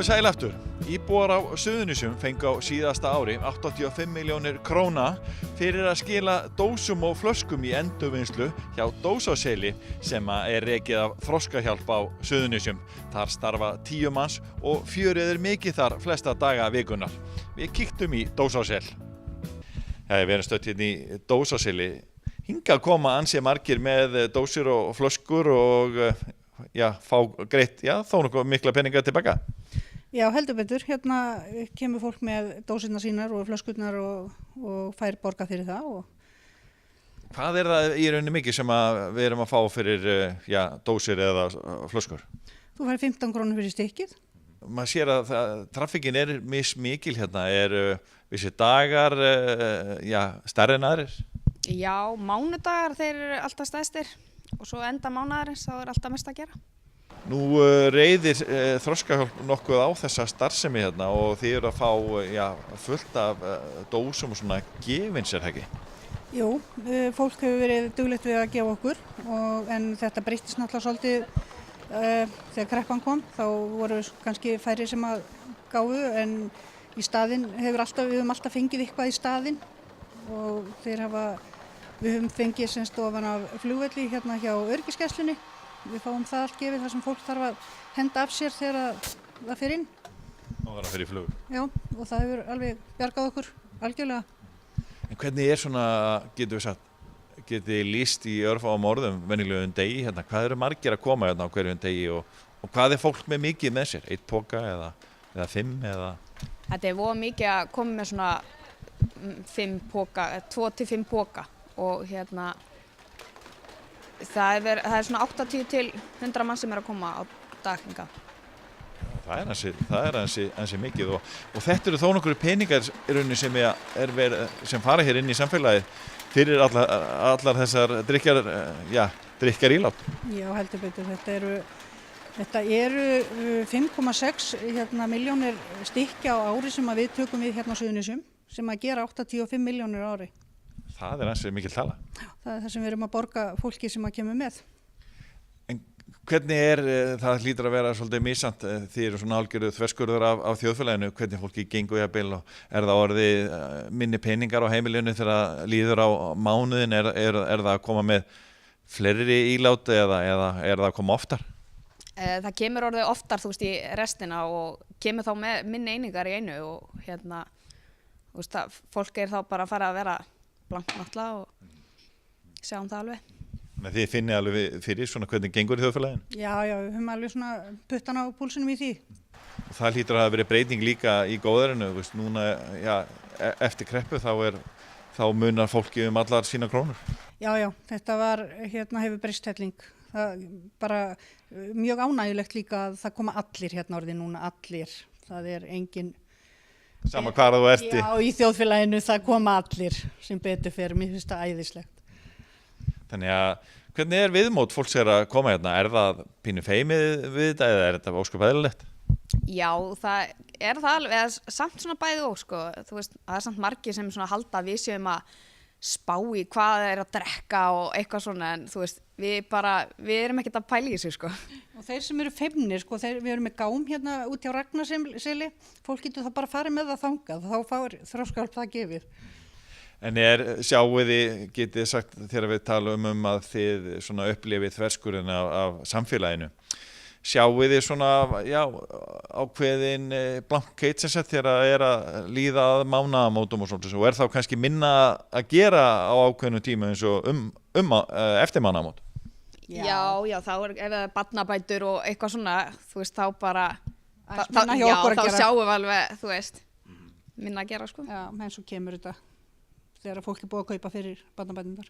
Komið sæl aftur. Íbúar á Suðurnesjum fengu á síðasta ári 85 milljónir króna fyrir að skila dósum og flöskum í endurvinnslu hjá Dósaseli sem er rekið af Þroskahjálp á Suðurnesjum. Þar starfa 10 manns og fjörið mikið þar flesta daga vikunar. Við kíktum í Dósasel. Við erum stödd hérna í Dósaseli. Hingað koma ansi margir með dósir og flöskur og fá greitt, þó nokkuð mikla peninga tilbaka. Já, heldur betur. Hérna kemur fólk með dósirnar sínar og flöskurnar og fær borga fyrir það. Hvað er það í rauninni mikið sem við erum að fá fyrir dósir eða flöskur? Þú fær 15 krónur fyrir stykkið. Maður sér að traffíkin er mismikil hérna. Vissi dagar stærri en aðrir? Já, mánudagar þeir eru alltaf stærstir og svo enda mánaðarins þá er alltaf mest að gera. Nú reiðir Þroskahjálp nokkuð á þessa starfsemi hérna og þið eru að fá fullt af dósum og svona gefins, er það ekki? Jú, fólk hefur verið duglegt við að gefa okkur en þetta breyttist náttúrulega svolítið þegar kreppan kom. Þá voru kannski færri sem að gáfu en í staðinn við höfum alltaf fengið eitthvað í staðinn og við höfum fengið sem stofan af flugvelli hérna hjá öryggisgæslunni. Við fáum það allt gefið þar sem fólk þarf að henda af sér þegar það fer inn. Og það er að fer í flug. Já, og það hefur alveg bjargað okkur algjörlega. En hvernig er svona, getið þið lýst í örfáum orðum venjulegum degi hérna? Hvað eru margir að koma hérna á hverjum degi og hvað er fólk með mikið með sér? 1 poka eða 5 eða? Þetta voða mikið að koma með svona 5 poka, 2 til 5 poka og hérna það er svona 80 til 100 mann sem er að koma á dagninga. Það er ansi mikið og þetta eru þó nokkur peningar í rauninni sem fara hér inn í samfélagið fyrir allar þessar drykkjarílát. Já, heldur betur. Þetta eru 5,6 milljónir stykkja á ári sem við tökum við hérna á Suðurnesjum sem að gera 85 milljónir á ári. Það er ansi mikil tala. Það er það sem við erum að borga fólki sem að kemur með. En hvernig það hlýtur að vera svolítið misjafnt, þið eru svona algjörðu þverskurður af þjóðfélaginu, hvernig fólki gengur jafnvel og er það orðið minni peningar á heimilinu þegar það líður á mánuðin, er það að koma með fleiri ílát eða er það að koma oftar? Það kemur orðið oftar, þú veist, í restina og kemur þá með minni einingar í einu og hérna, þú veist, fólk er þá bara að fara að vera blankt náttúrulega og sjáum það alveg. Men þið finnið alveg fyrir svona hvernig gengur í þjóðfélaginu? Já, við höfum alveg svona puttan á púlsinum í því. Og það hlýtur að hafa verið breyting líka í góðærinu, veist, núna eftir kreppu þá munar fólki allar sína krónur. Já, þetta hefur breyst helling. Það bara mjög ánægjulegt líka að það koma allir hérna orðið núna, allir. Það er engin Sama hvar þú ert í. Já, í þjóðfélaginu það koma allir sem betur fer, mér finnst það æðislegt. Þannig að hvernig er viðmót fólks að koma hérna? Er það pínu feimið við þetta eða er þetta ósköp eðlilegt? Já, það er það alveg, samt svona bæði og sko, þú veist, það er samt margir sem svona halda við séum að spá í hvað það er að drekka og eitthvað svona en þú veist, við erum ekkert að pæla í þessu sko. Og þeir sem eru feimnir sko, við erum með gám hérna út hjá Ragnarseli, fólk getur þá bara farið með það þangað, þá fár Þroskahjálp það gefið. En getið þið sagt þegar við talum að þið svona upplifið þverskurinn af samfélaginu, sjáu þið svona ákveðin blankheit sem sett þegar það að líða að mánaðamótum og svona og þá kannski minna að gera á ákveðinu tíma eins og eftir mánaðamót? Já, þá ef það er barnabætur og eitthvað svona, þú veist, þá bara þá sjáum við alveg, þú veist, minna að gera sko. Já, eins og kemur þetta þegar fólk búið að kaupa fyrir barnabæturnar.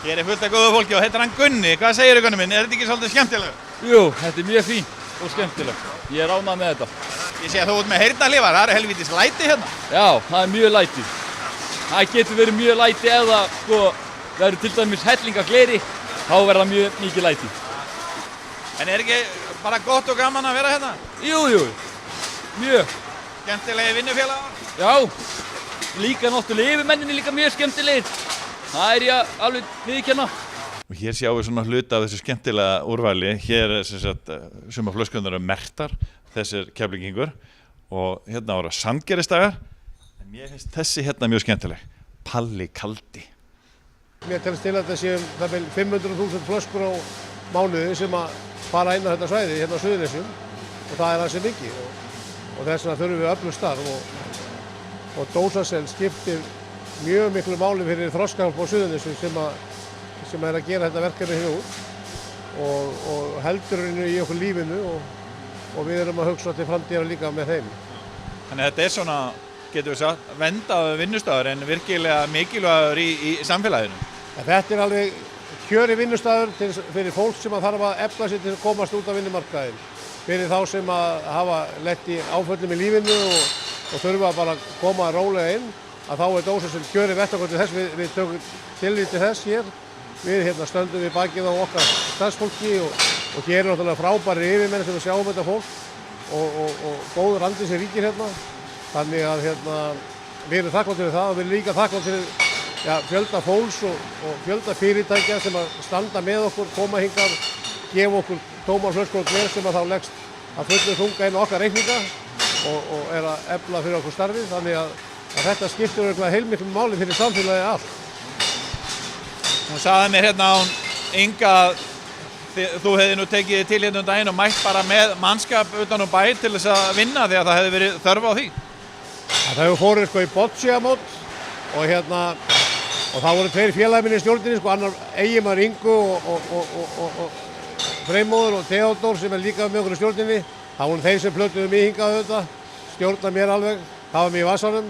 Hér er fullt af góðu fólki og heitir hann Gunni. Hvað segirðu Gunni minn? Er þetta ekki svolítið skemmtilegt? Jú, þetta er mjög fínt og skemmtilegt. Ég er ánægður með þetta. Ég sé að þú ert með heyrnarhlífar, það eru helvítis læti hérna. Já, það er mjög læti. Það getur verið mjög læti ef það verður til dæmis hellinga gleri, þá verða mjög mikið læti. En er ekki bara gott og gaman að vera hérna? Jú, mjög. Skemmtilegi vinnufélagar? Já. Líka náttúrulega yfirmenninni líka mjög skemmtilegir. Það er ég alveg viðurkenna. Og hér sjáum við svona hluta af þessu skemmtilega úrvali. Hér er sumar flöskurnar merktar. þessir Keflvíkingur og hérna ára Sandgerðisdagar en mér finnst þessi hérna mjög skemmtileg Palli kaldi. Mér telst til að það séum 500.000 flöskur á mánuði sem að fara inn á þetta svæði hérna á Suðurnesjum og það er ansi mikið og þess vegna þurfum við öflugt starf og Dósasel skiptir mjög miklu máli fyrir þroskahjálp á Suðurnesjum sem er að gera þetta verkefni hér út og heldurinu í okkur lífinu og við erum að hugsa til framtíðar líka með þeim. Þannig að þetta er svona, getur við sagt, vendaður vinnustaður en virkilega mikilvægur í samfélaginu. Þetta er alveg kjöri vinnustaður fyrir fólk sem að þarf að efla sig til að komast út af vinnumarkaðinn. Fyrir þá sem að hafa lent í áföllum í lífinu og þurfa bara að koma rólega inn, að þá er Dósasel kjöri vettvangur til þess, við tökum tillit til þess hér. Við stöndum við bakið á okkar starfsfólki og hér er náttúrulega frábæri yfirmenn sem við sjáum þetta fólk og góður andi sem ríkir hérna. Þannig að við erum þakklátir fyrir það og við erum líka þakklátir fyrir fjölda fólks og fjölda fyrirtækja sem að standa með okkur, koma hingað, gefa okkur tómar flöskur og gler sem að þá leggst að fullu þunga inn á okkar reikninga og er að efla fyrir okkur starfið. Þannig að þetta skiptir örugglega heilmiklu máli fyrir samfélagið allt. Hún sagði mér hérna án Inga að þú hefði nú tekið til hérna daginn og mætt bara með mannskap utan bæ til þess að vinna því að það hefði verið þörf á því. Það hefur fórið í bocciamót og það voru 2 félagir minni í stjórninni, annar eiginmaður Ingu og Freymóður og Theodór sem er líka með okkur í stjórninni. Það voru þeir sem plötuðu mig hingað auðvitað, stjórna mér alveg, hafa mig í vasanum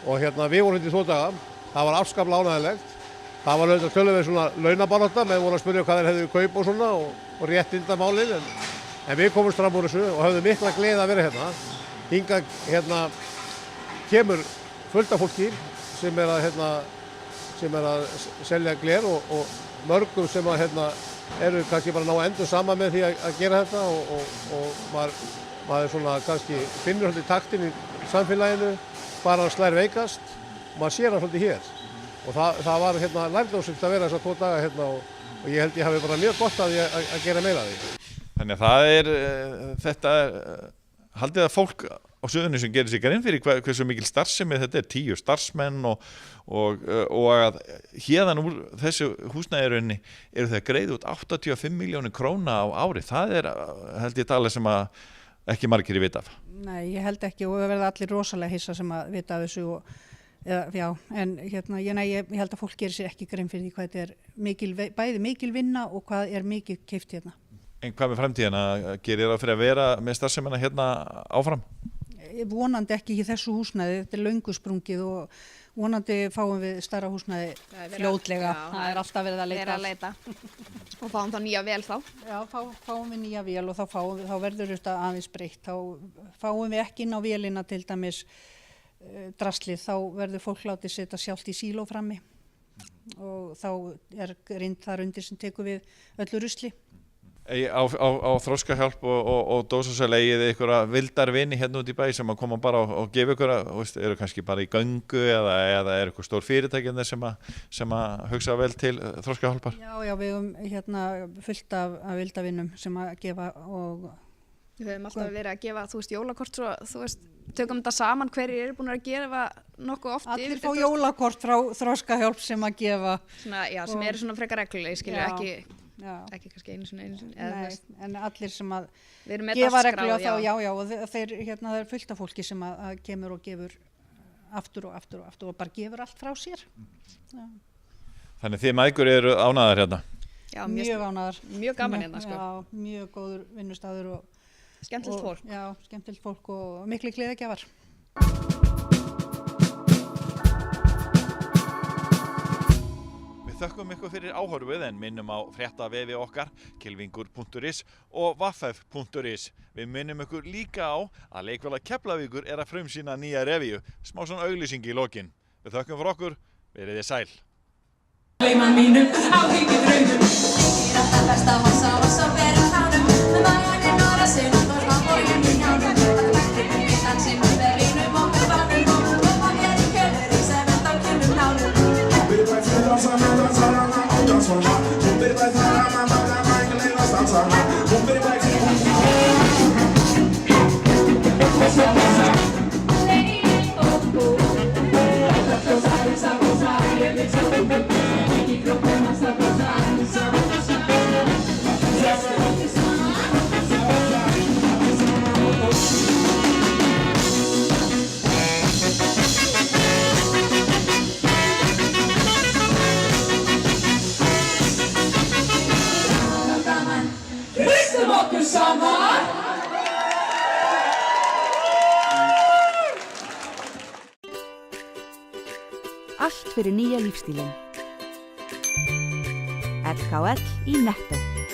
og við vorum hérna í 2 daga. Það var afskaplega ánægjulegt. Það var auðvitað töluvert svona launabarátta, menn voru að spyrja hvað þeir hefðu kaup og svona og réttindamálin en við komumst fram úr þessu og höfðum mikla gleði að vera hérna. Hingað kemur fullt af fólki sem er að selja gler og mörgum sem eru kannski bara ná endur saman með því að gera þetta og maður svona kannski finnur svolítið taktinn í samfélaginu, bara hann slær veikast og maður sér hann svolítið hér. Og það var lærdómsríkt að vera þessar 2 daga og ég held ég hafi bara mjög gott að því að gera meira af því. Þannig að haldið að fólk á Suðurnesjum gerir sig grein fyrir hversu mikil starfsemi þetta er, 10 starfsmenn og að héðan úr þessu húsnæðirunni eru þeir greið út 85 milljónir króna á ári. Það er, held ég tala sem að ekki margir vita af. Nei, ég held ekki og það verða allir rosalega hissa sem að vita af þessu en ég held að fólk gerir sér ekki grein fyrir því hvað þetta er bæði mikil vinna og hvað er mikið keypt hérna. En hvað með framtíðina? Gerir það fyrir að vera með starfsemina hérna áfram? Vonandi ekki í þessu húsnæði, þetta er löngu sprungið og vonandi fáum við stærra húsnæði fljótlega. Það er alltaf verið að leita. Og fáum þá nýja vél þá? Já, fáum við nýja vél og þá verður þetta aðeins breytt. Þá fáum við ekki inn á vélina til dæmis draslið, þá verður fólk látið setja sjálft í síló frammi og þá er grind þar undir sem tekur við öllu rusli. Á Þroskahjálp og Dósasel eigið þið einhverja vildar vini hérna út í bæ sem að koma bara og gefa ykkur eru kannski bara í göngu eða er eitthvað stór fyrirtæki sem að hugsa vel til Þroskahjálpar? Já, við höfum fullt af vildavinnum sem að gefa og við höfum alltaf verið að gefa, jólakort svo, tökum þetta saman hverjir eru búin að gefa nokkuð oft. Allir fá jólakort frá Þroskahjálp sem að gefa. Sem eru svona frekar reglulega, skilju ekki kannski einu sinni. Nei, en allir sem að gefa reglulega þá, og þeir, það er fullt af fólki sem að kemur og gefur aftur og bara gefur allt frá sér. Já. Þannig þið mæðgur eru ánægðar hérna? Já, mjög ánægðar. Mjög gaman hérna, sko. Já, mjög góður vinnustaður og skemmtilegt fólk. Já, skemmtilegt fólk og miklu gleðigjafar. Við þökkum ykkur fyrir áhorfið en minnum á fréttavefi okkar, kylfingur.is og vaffef.is. Við minnum ykkur líka á að leikfélag Keflavíkur er að frumsýna nýja revíu, smá svona auglýsing í lokin. Við þökkum fyrir okkur, verið þið sæl. Gleyma mínum á hyggjum draumum. Ég alltaf best að hossa vera tánum. Með maganinn orða sinn og smá bójum í njánum. Við dansinn með vinum og með bánum. Og maður gerir kjölur í sem enda á kjölum nánum. Byrði bætt fyrir að sanna, dansarana á dansvona. Hún byrði bætt fyrir að mamma, það mægleina stansana. Hún byrði bætt fyrir Hristum okkur saman. Allt fyrir nýja lífstílinn. LKL í Netto.